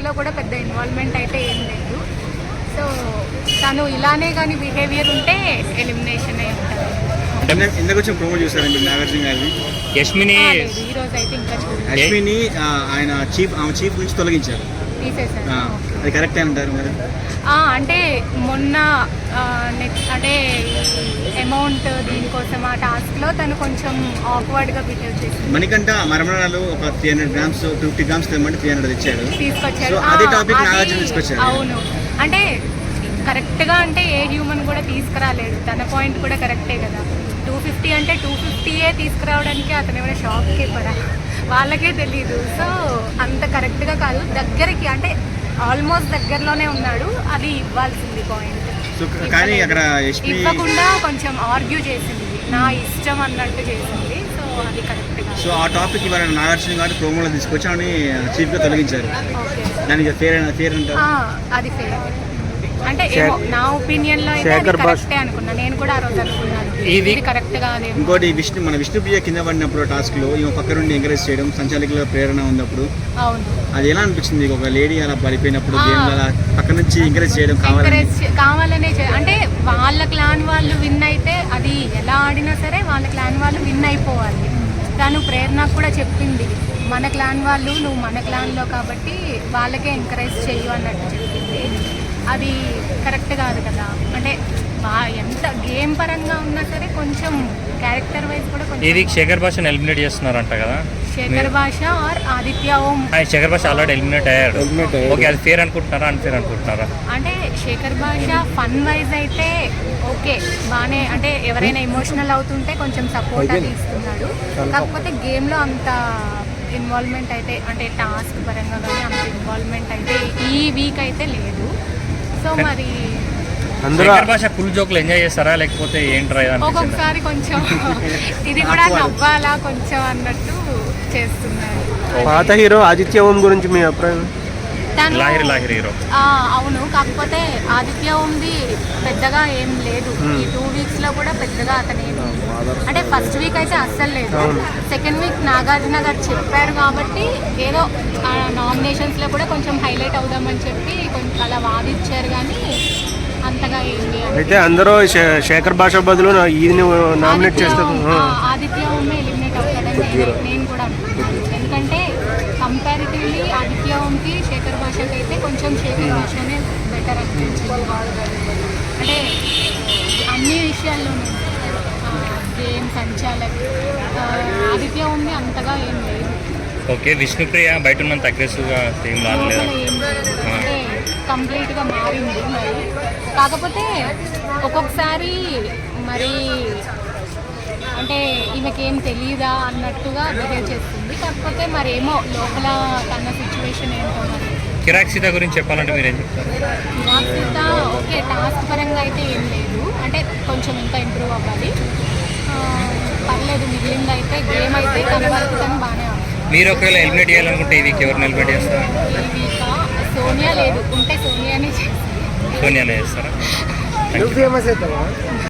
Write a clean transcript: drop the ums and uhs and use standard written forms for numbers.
వీక్స్లో కూడా పెద్ద ఇన్వాల్వ్మెంట్ అయితే ఏం లేదు. సో తను ఇలానే కానీ బిహేవియర్ ఉంటే ఎలిమినేషన్ అయి ఉంటుంది. ఎందుకు వచ్చి ప్రోమో చూసారండి నాగార్జున గారిని? యష్మిని ఈ రోజు అయితే ఇంకా యష్మిని ఆయన చీఫ్ నుంచి తొలగించారు, తీసేసారు. అది కరెక్ట్ అంటారు మరి? అంటే మొన్న నెక్స్ట్ అంటే అమౌంట్ దీనికోసం ఆ టాస్క్లో తను కొంచెం ఆక్వర్డ్గా బిహేవ్ చేసింది. మణికంఠ మరమరాలు ఒక 300 grams 50 grams తెమ్మంటే 300 ఇచ్చాడు, తీసుకొచ్చారు. అదే టాపిక్ నాగార్జున తీసుకొచ్చారు. అవును, అంటే కరెక్ట్గా అంటే ఏ హ్యూమన్ కూడా తీసుకురాలేడు. తన పాయింట్ కూడా కరెక్టే కదా. 250 అంటే 250 తీసుకురావడానికి అతను ఏమైనా షాప్ కీపరా, వాళ్ళకే తెలీదు. సో అంత కరెక్ట్గా కాదు. దగ్గరికి అంటే ఆల్మోస్ట్ దగ్గరలోనే ఉన్నాడు, అది ఇవ్వాల్సింది పాయింట్. కానీ అక్కడ ఇవ్వకుండా కొంచెం ఆర్గ్యూ చేసింది, నా ఇష్టం అన్నట్టు చేసింది. సో అది కరెక్ట్ కాదు. సో ఆ టాపిక్ ఇవాళ నాగార్జున గారు ప్రోమోలో తీసుకొచ్చి ఆమె చీఫ్గా తొలగించారు. దానికి ఫేర్ అంటారు? అది ఫేర్ అంటే ఏమో నా ఒపీనియన్ లో అయితే అది కరెక్టే అనుకున్నా. నేను కూడా ఆ రోజు అనుకున్నాను ఇది కరెక్ట్ కాదు. ఇంకోటి మన విష్ణుప్రియ కింద పడినప్పుడు టాస్క్ లో ఈమె పక్క నుండి ఎంకరేజ్ చేయడం, సంచాలకుల ప్రేరణ ఉన్నప్పుడు అది ఎలా అనిపించింది? ఒక లేడీ అలా పడిపోయినప్పుడు అలా పక్క నుంచి ఎంకరేజ్ చేయడం కావాలనే అంటే వాళ్ళ క్లాన్ వాళ్ళు విన్ అయితే అది ఎలా ఆడినా సరే వాళ్ళ క్లాన్ వాళ్ళు విన్ అయిపోవాలి. తను ప్రేరణకు కూడా చెప్పింది, మన క్లాన్ వాళ్ళు నువ్వు మన క్లాన్లో కాబట్టి వాళ్ళకే ఎంకరేజ్ చెయ్యు అన్నట్టు చెప్పింది. అది కరెక్ట్ కాదు కదా. అంటే ఎంత గేమ్ పరంగా ఉన్నా సరే కొంచెం క్యారెక్టర్ వైజ్ కూడా కొంచెం. ఇది శేఖర్ భాషను ఎలిమినేట్ చేస్తున్నారంట కదా. శేఖర్ భాష ఆర్ ఆదిత్య ఓం. శేఖర్ భాష ఆల్రెడీ ఎలిమినేట్ అయ్యాడు. ఓకే, అది ఫేర్ అనుకుంటున్నారా అన్ఫేర్ అనుకుంటున్నారా? అంటే శేఖర్ భాష ఫన్ వైజ్ అయితే ఓకే బాగానే, అంటే ఎవరైనా ఎమోషనల్ అవుతుంటే కొంచెం సపోర్ట్ అది ఇస్తున్నాడు. కాకపోతే గేమ్లో అంత ఇన్వాల్వ్మెంట్ అయితే అంటే టాస్క్ పరంగా కానీ అంత ఇన్వాల్వ్మెంట్ అయితే ఈ వీక్ అయితే లేదు. సో మరి శేఖర్ భాష ఫుల్ జోక్లు ఎంజాయ్ చేస్తారా లేకపోతే ఏంట్రా? ఒక్కొక్కసారి కొంచెం ఇది కూడా నవ్వాలా కొంచెం అన్నట్టు చేస్తున్నారు. పాత హీరో ఆదిత్య ఓం గురించి మీ అభిప్రాయం? లాహిరి హీరో అవును, కాకపోతే ఆదిత్య ఓంది పెద్దగా ఏం లేదు. ఈ 2 వీక్స్లో కూడా పెద్దగా అతను అంటే ఫస్ట్ వీక్ అయితే అస్సలు లేదు. సెకండ్ వీక్ నాగార్జున గారు చెప్పారు కాబట్టి ఏదో నామినేషన్స్లో కూడా కొంచెం హైలైట్ అవుదామని చెప్పి కొంచెం అలా వాదించారు, కానీ అంతగా ఏంటి అయితే అందరూ శేఖర్ భాష బదులు ఈయన నామినేట్ చేస్తారు. ఆదిత్య ఓమే ఎలిమినేట్ అవుతాడని నేను కూడా అనుకుంటున్నాను. ఎందుకంటే కంపారిటివ్లీ ఆదిత్య ఓంకి శేఖర్ భాషకి అయితే కొంచెం శేఖర్ భాషనే బెటర్ అనిపించింది. అంటే అన్ని విషయాల్లోనూ గేమ్ సంచాలక్ ఆదిత్య ఓంని అంతగా ఏం లేదు. ఓకే, విష్ణుప్రియ బయట ఉన్నంత అగ్రెసివ్గా ఏం రాలేదు, అంటే కంప్లీట్గా మారింది. మరి కాకపోతే ఒక్కొక్కసారి మరి అంటే ఈమెకేం తెలియదా అన్నట్టుగా బిహేవ్ చేస్తుంది. కాకపోతే మరి ఏమో లోపల తన సిచ్యువేషన్ ఏంటో. మరి కిరాక్ సీత గురించి చెప్పాలంటే మీరు ఏం చెప్తారు? కిరాక్ సీత ఓకే, టాస్క్ పరంగా అయితే ఏం లేదు, అంటే కొంచెం ఇంకా ఇంప్రూవ్ అవ్వాలి. పర్లేదు, మిగిలింది అయితే గేమ్ అయితే తన వరకు తను బాగానే ఉంది. మీరు ఒకవేళ ఎలిమినేట్ చేయాలనుకుంటే ఈ వీక్ ఎవరిని ఎలిమినేట్ చేస్తారా? ఈ వీక్ సోనియా లేదు, ఉంటే సోనియానే చేస్తారా? సోనియానే చేస్తారా?